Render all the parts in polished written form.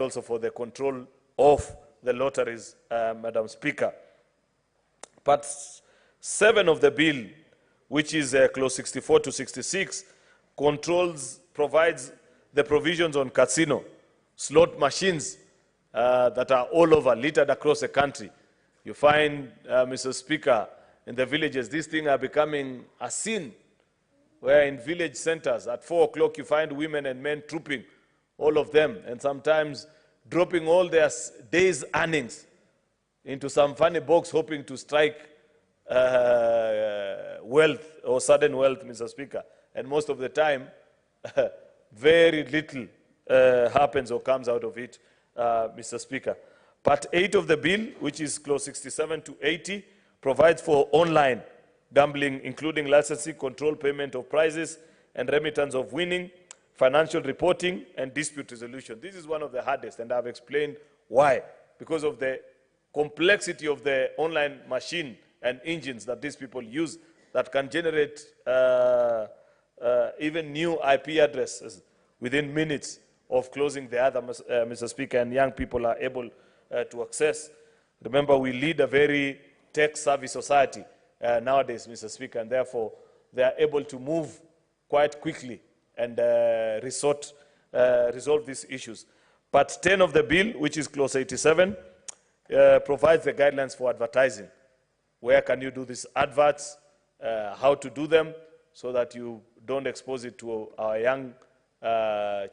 also for the control of the lotteries, Madam Speaker. Part 7 of the bill, which is clause 64 to 66, provides the provisions on casino, slot machines that are all over, littered across the country. You find, Mr. Speaker, in the villages, these things are becoming a sin, where in village centers at 4 o'clock you find women and men trooping, all of them, and sometimes dropping all their day's earnings into some funny box, hoping to strike wealth or sudden wealth, Mr. Speaker. And most of the time, very little happens or comes out of it, Mr. Speaker. Part 8 of the bill, which is clause 67 to 80, provides for online gambling, including licensing, control, payment of prizes, and remittance of winning, financial reporting, and dispute resolution. This is one of the hardest, and I've explained why. Because of the complexity of the online machine and engines that these people use that can generate even new IP addresses within minutes of closing the other, Mr. Speaker, and young people are able to access. Remember, we lead a very tech-savvy society nowadays, Mr. Speaker, and therefore they are able to move quite quickly and resolve these issues. Part 10 of the bill, which is clause 87, provides the guidelines for advertising. Where can you do these adverts, how to do them, so that you don't expose it to our young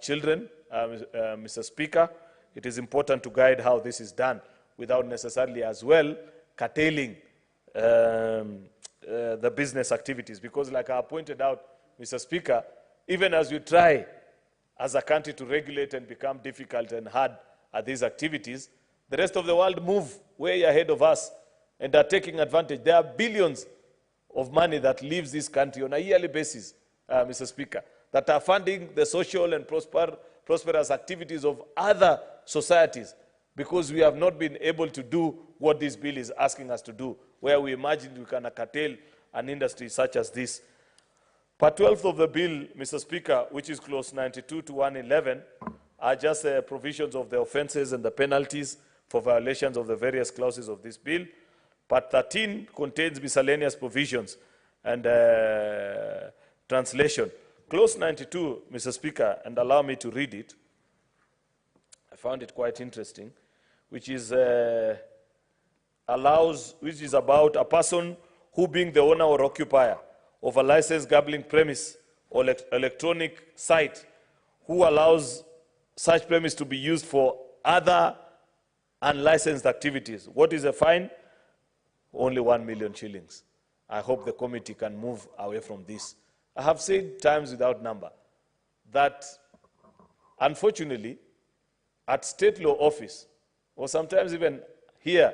children, Mr. Speaker. It is important to guide how this is done without necessarily as well curtailing the business activities. Because like I pointed out, Mr. Speaker, even as we try as a country to regulate and become difficult and hard at these activities, the rest of the world move way ahead of us and are taking advantage. There are billions of money that leaves this country on a yearly basis, Mr. Speaker, that are funding the social and prosperous activities of other societies, because we have not been able to do what this bill is asking us to do, where we imagine we can curtail an industry such as this. Part 12 of the bill, Mr. Speaker, which is clause 92 to 111, are just provisions of the offenses and the penalties for violations of the various clauses of this bill. Part 13 contains miscellaneous provisions and translation. Clause 92, Mr. Speaker, and allow me to read it. I found it quite interesting, which is about a person who, being the owner or occupier of a licensed gambling premise or electronic site, who allows such premise to be used for other unlicensed activities. What is the fine? Only 1 million shillings. I hope the committee can move away from this. I have said times without number that, unfortunately, at state law office, or sometimes even here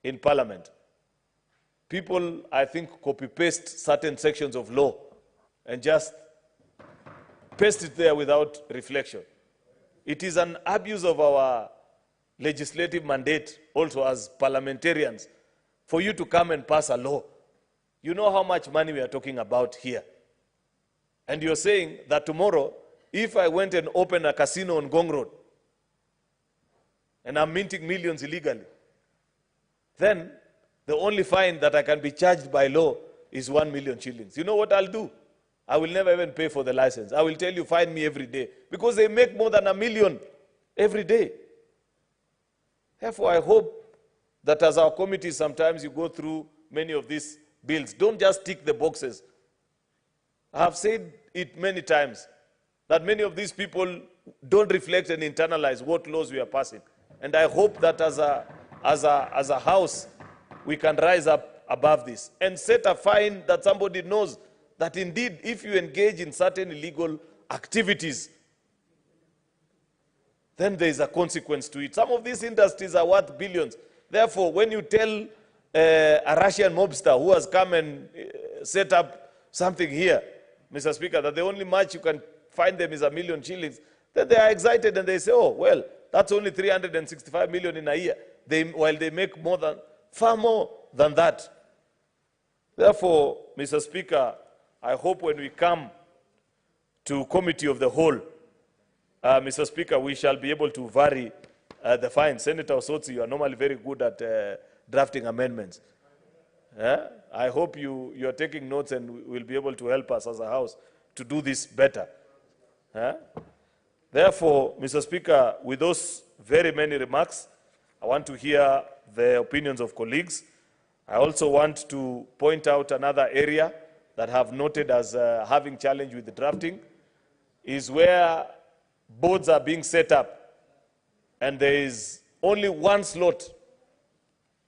in Parliament, people, I think, copy-paste certain sections of law and just paste it there without reflection. It is an abuse of our legislative mandate also as parliamentarians for you to come and pass a law. You know how much money we are talking about here. And you're saying that tomorrow, if I went and opened a casino on Gong Road, and I'm minting millions illegally, then the only fine that I can be charged by law is 1 million shillings. You know what I'll do? I will never even pay for the license. I will tell you, fine me every day, because they make more than 1 million every day. Therefore, I hope that as our committee, sometimes you go through many of these bills. Don't just tick the boxes. I have said it many times, that many of these people don't reflect and internalize what laws we are passing. And I hope that as a house, we can rise up above this and set a fine that somebody knows that indeed, if you engage in certain illegal activities, then there is a consequence to it. Some of these industries are worth billions. Therefore, when you tell a Russian mobster who has come and set up something here, Mr. Speaker, that the only match you can find them is 1 million shillings, then they are excited and they say, oh, well, that's only 365 million in a year, while they make far more than that. Therefore, Mr. Speaker, I hope when we come to Committee of the Whole, Mr. Speaker, we shall be able to vary the fine. Senator Osotsi, you are normally very good at drafting amendments. I hope you are taking notes and will be able to help us as a House to do this better. Therefore, Mr. Speaker, with those very many remarks, I want to hear the opinions of colleagues. I also want to point out another area that have noted as having challenge with the drafting is where boards are being set up and there is only one slot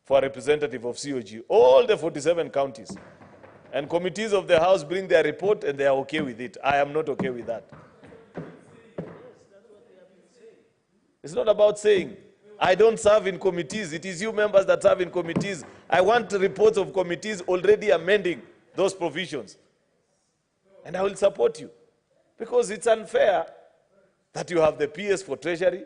for a representative of COG, all the 47 counties. And committees of the House bring their report and they are okay with it. I am not okay with that. It's not about saying. I don't serve in committees. It is you members that serve in committees. I want reports of committees already amending those provisions. And I will support you. Because it's unfair that you have the PS for Treasury,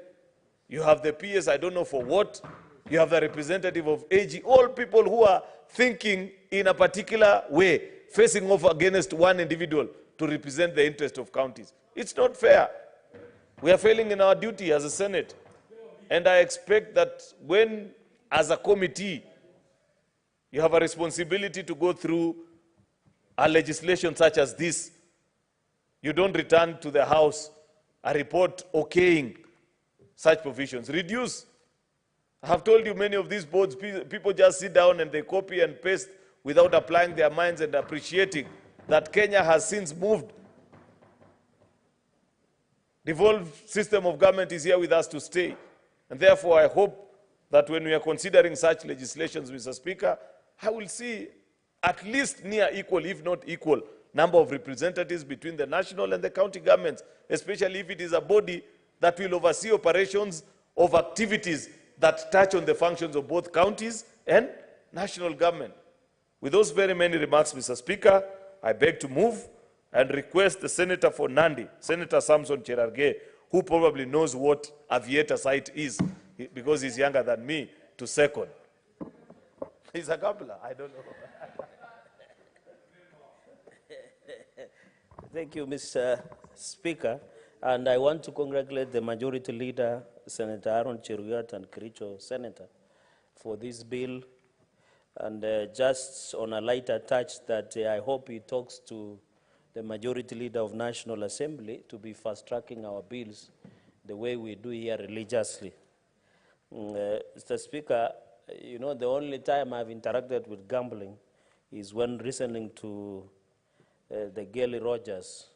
you have the PS I don't know for what, you have the representative of AG, all people who are thinking in a particular way, facing off against one individual to represent the interest of counties. It's not fair. We are failing in our duty as a Senate. And I expect that when, as a committee, you have a responsibility to go through a legislation such as this, you don't return to the House a report okaying such provisions. Reduce. I have told you many of these boards, people just sit down and they copy and paste without applying their minds and appreciating that Kenya has since moved. Devolved system of government is here with us to stay. And therefore, I hope that when we are considering such legislations, Mr. Speaker, I will see at least near equal, if not equal, number of representatives between the national and the county governments, especially if it is a body that will oversee operations of activities that touch on the functions of both counties and national government. With those very many remarks, Mr. Speaker, I beg to move and request the Senator for Nandi, Senator Samson Cherargei, who probably knows what aviator site is because he's younger than me, to second. He's a gambler, I don't know. Thank you, Mr. Speaker. And I want to congratulate the Majority Leader, Senator Aaron Cheruiyot and Kericho Senator, for this bill. And just on a lighter touch, that I hope he talks to the Majority Leader of National Assembly to be fast-tracking our bills the way we do here religiously. Mr. Speaker, you know, the only time I've interacted with gambling is when listening to the Gayle Rogers